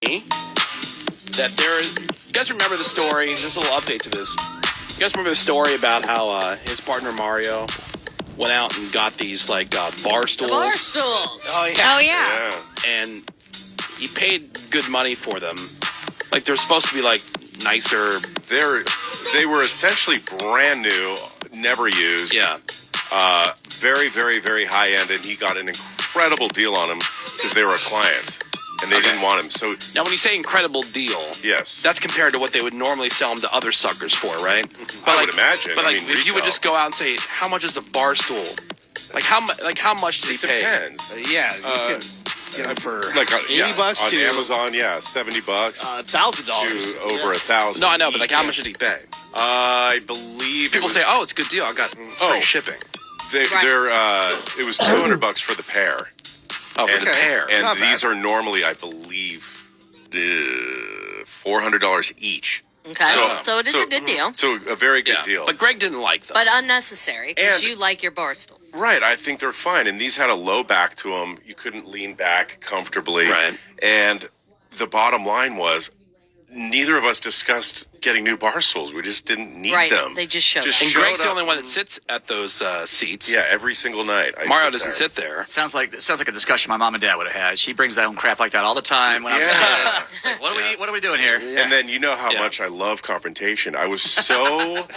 that you guys remember the story? Just a little update to this. You guys remember the story about how his partner Mario went out and got these bar stools? Bar stools. Oh yeah. And he paid good money for them. Like they're supposed to be nicer. They were essentially brand new, never used. Yeah. Very, very, very high end, and he got an incredible deal on them because they were clients, and they didn't want him. So now, when you say incredible deal, yes, that's compared to what they would normally sell them to other suckers for, right? But I would imagine. But if you would just go out and say, "How much is a bar stool?" How much did he pay? It depends. Yeah, you can get them for $80 on to Amazon. Yeah, $70, $1,000 to over $1,000. No, I know, but how much did he pay? I believe people say, "Oh, it's a good deal. I got free shipping." It was $200 for the pair. Oh, for the pair. And Not these bad. are normally, I believe, $400 each. Okay, so it is a good deal. So a very good deal. But Greg didn't like them. But unnecessary, because And- you like your bar stools. Right, I think they're fine. And these had a low back to them. You couldn't lean back comfortably. Right. And the bottom line was, neither of us discussed getting new bar stools. We just didn't need them. They just showed up. And showed Greg's the up. only one that sits at those seats. Yeah, every single night. Mario doesn't sit there. Sounds like a discussion my mom and dad would have had. She brings that own crap like that all the time. When I was like, what are we doing here? And then you know how much I love confrontation. I was so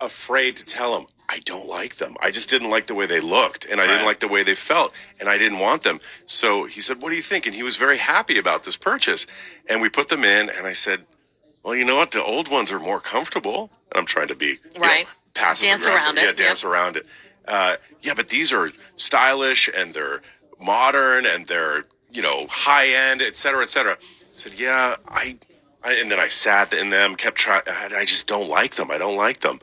afraid to tell him I don't like them. I just didn't like the way they looked, and I didn't like the way they felt, and I didn't want them. So he said, "What do you think?" And he was very happy about this purchase. And we put them in, and I said, "Well, you know what? The old ones are more comfortable." And I'm trying to be passive Dance aggressive. around it. Yeah, dance around it. But these are stylish, and they're modern, and they're high end, et cetera, et cetera. I said, "Yeah, and then I sat in them, kept trying. I just don't like them. I don't like them."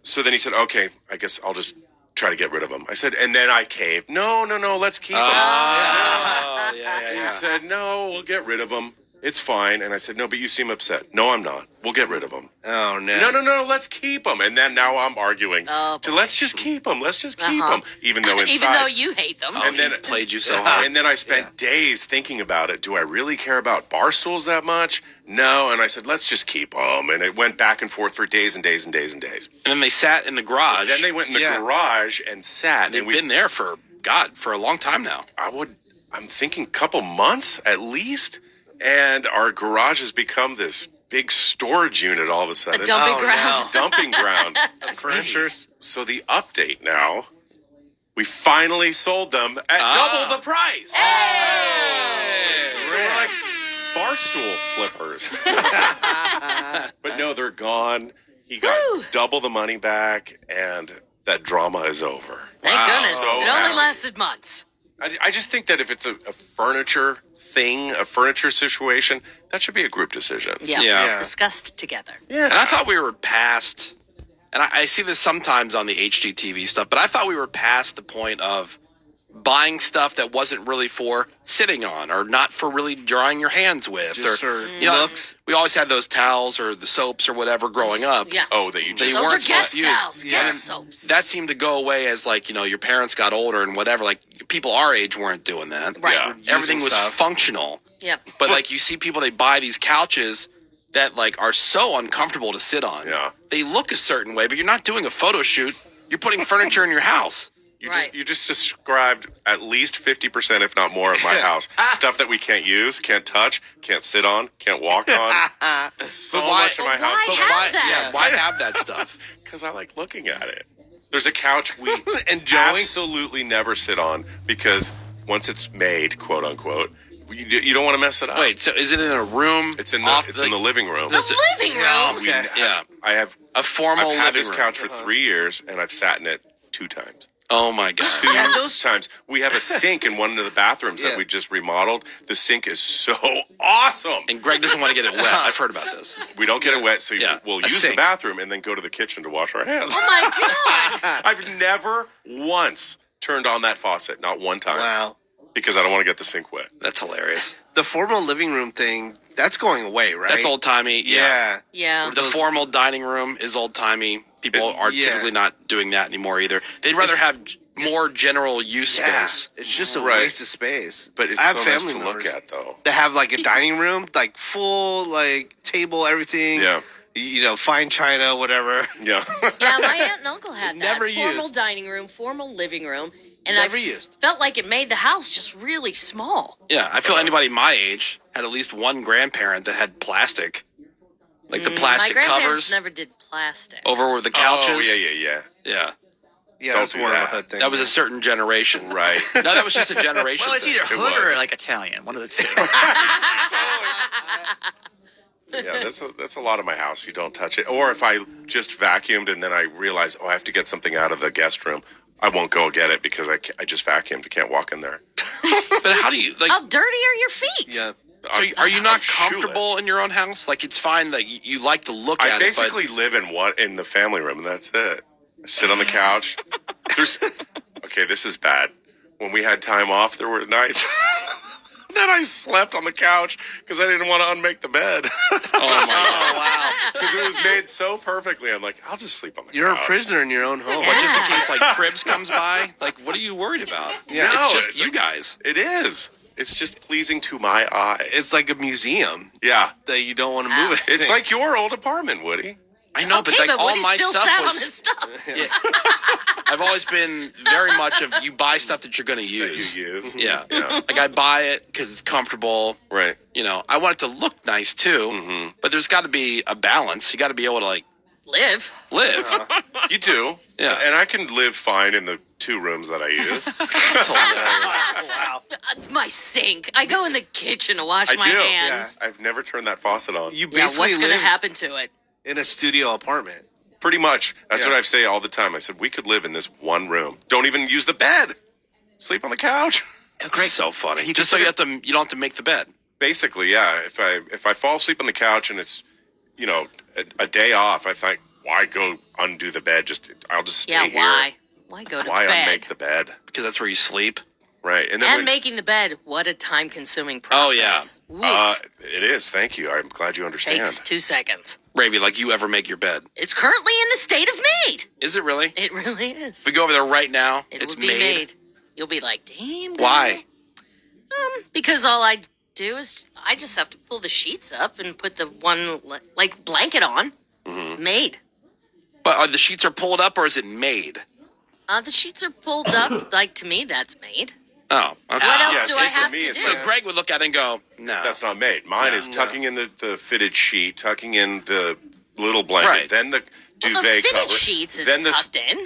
So then he said, "Okay, I guess I'll just try to get rid of them." I said, and then I caved. No, let's keep them. He said, "No, we'll get rid of them. It's fine." And I said, "No, but you seem upset." "No, I'm not. We'll get rid of them." Oh, no. No, let's keep them. And then now I'm arguing. Oh, boy. Let's just keep them. Let's just keep them. Even though inside. Even though you hate them. And then He played you so hard. And then I spent days thinking about it. Do I really care about bar stools that much? No. And I said, let's just keep them. And it went back and forth for days and days and days and days. And then they sat in the garage. Then they went in the garage and sat. They've been there for a long time now. I'm thinking couple months at least. And our garage has become this big storage unit all of a sudden. A dumping ground. Dumping ground. Furniture. So the update now, we finally sold them at double the price. So we're like barstool flippers. But no, they're gone. He got double the money back, and that drama is over. Thank goodness. So it only lasted months. I just think that if it's a furniture thing, a furniture situation, that should be a group decision. Yeah. Discussed together. And I thought we were past, and I see this sometimes on the HGTV stuff, but I thought we were past the point of buying stuff that wasn't really for sitting on or not for really drying your hands with. Just for looks. We always had those towels or the soaps or whatever growing up. Yeah. Oh, that you They just... Those are weren't supposed guest to use. towels, guest soaps. That seemed to go away as your parents got older and whatever. People our age weren't doing that. Right. Yeah. Everything was stuff. functional. Yep. But you see people, they buy these couches that are so uncomfortable to sit on. Yeah. They look a certain way, but you're not doing a photo shoot. You're putting furniture in your house. You just described at least 50%, if not more, of my house. Stuff that we can't use, can't touch, can't sit on, can't walk on. So much of my house. why have that? Why have that stuff? Because I like looking at it. There's a couch we Enjoying? absolutely never sit on because once it's made, quote unquote, you don't want to mess it up. Wait, so is it in a room? It's in the living room. The living room. Okay. I have A formal I've had living this room. couch for 3 years, and I've sat in it 2 times. Oh my god. Two times. We have a sink in one of the bathrooms that Yeah. we just remodeled. The sink is so awesome. And Greg doesn't want to get it wet. I've heard about this. We don't get it wet, so Yeah, we'll a use the sink. bathroom and then go to the kitchen to wash our hands. Oh my god. I've never once turned on that faucet, not one time, Wow. because I don't want to get the sink wet. That's hilarious. The formal living room thing, that's going away, right? That's old timey. Yeah. Yeah. The formal dining room is old timey. People are Yeah. typically not doing that anymore either. They'd rather have more general use Yeah, space. it's just a Right. waste of space. But it's I have so nice to family look members at, though. that have like a dining room, like full like table, everything. Yeah. You know, fine china, whatever. Yeah. Yeah, my aunt and uncle had that. Never Formal used. dining room, formal living room. And Never I used. felt like it made the house just really small. Yeah, I feel anybody my age had at least one grandparent that had plastic, like the My plastic grandparents covers never did plastic. over where the couches. Oh, yeah. Yeah, Yeah, Don't that's do more of a that. hood thing. that was a certain generation. Right. No, that was just a generation. Well, it's thing. either hood was. or like Italian, one of the two. Yeah, that's a lot of my house. You don't touch it. Or if I just vacuumed and then I realize, I have to get something out of the guest room, I won't go get it because I just vacuumed. I can't walk in there. But how do you like? How dirty are your feet? Yeah. So are you not I'm shoeless. comfortable in your own house? Like it's fine that you like to look I at basically live in the family room, and that's it. I sit on the couch. Okay, this is bad. When we had time off, there were nights that I slept on the couch because I didn't want to unmake the bed. but oh my god! Wow. Because it was made so perfectly. I'm like, I'll just sleep on the You're a couch. prisoner in your own home. But just in case like Cribs comes by, like what are you worried about? Yeah. It's No, just it's you like- guys. It is. It's just pleasing to my eye. It's like a museum Yeah. that you don't want to Wow. move it. It's like your old apartment, Woody. I know, Okay, but like all Woody's my still stuff sat on was. his stuff. Yeah. I've always been very much of you buy stuff that you're going to use. That you use. Yeah. Yeah. Like I buy it because it's comfortable. Right. You know, I want it to look nice too, Mm-hmm. but there's got to be a balance. You got to be able to like Live. live. You do. Yeah. And I can live fine in the 2 rooms that I use. That's hilarious. Wow. My sink. I go in the kitchen to wash I my do. hands. I've never turned that faucet on. You Yeah, basically what's going to live happen to it? in a studio apartment. Pretty much. That's Yeah. what I say all the time. I said, we could live in this one room. Don't even use the bed. Sleep on the couch. It's so funny. You Just so you don't have to make the bed. Basically, yeah. If I fall asleep on the couch and it's, a day off, I think, why go undo the bed? I'll just stay Yeah, here. why? Why go to Why bed? unmake the bed? Because that's where you sleep. Right. And then And when- making the bed, what a time-consuming process. Oh, yeah. Woof. it is. Thank you. I'm glad you understand. Takes 2 seconds. Ravy, like you ever make your bed? It's currently in the state of made. Is it really? It really is. If we go over there right now, It it's will be made. You'll be like, damn. girl." Why? Because all I do is I just have to pull the sheets up and put the one like blanket on. Mm-hmm. Made. But are the sheets are pulled up or is it made? The sheets are pulled up. Like to me, that's made. Oh, okay. What else yes, do I it's- to have me, to it's do? So Greg would look at it and go, no. That's not made. Mine is tucking in the fitted sheet, tucking in the little blanket, Right. then the Well, duvet the fitted cover, sheets is then the tucked in.